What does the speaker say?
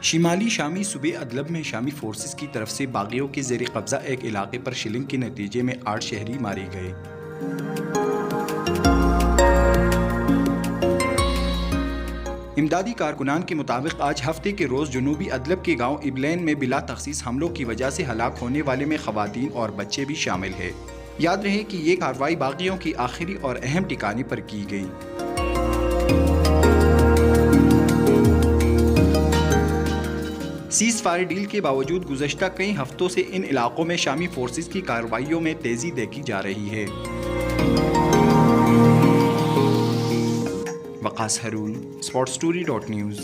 شمالی شامی صوبے ادلب میں شامی فورسز کی طرف سے باغیوں کے زیر قبضہ ایک علاقے پر شلنگ کے نتیجے میں 8 شہری مارے گئے۔ امدادی کارکنان کے مطابق آج ہفتے کے روز جنوبی ادلب کے گاؤں ابلین میں بلا تخصیص حملوں کی وجہ سے ہلاک ہونے والے میں خواتین اور بچے بھی شامل ہیں۔ یاد رہے کہ یہ کارروائی باغیوں کی آخری اور اہم ٹھکانے پر کی گئی۔ سیز فائر ڈیل کے باوجود گزشتہ کئی ہفتوں سے ان علاقوں میں شامی فورسز کی کارروائیوں میں تیزی دیکھی جا رہی ہے۔ وقاص ہارون، sportstory.news۔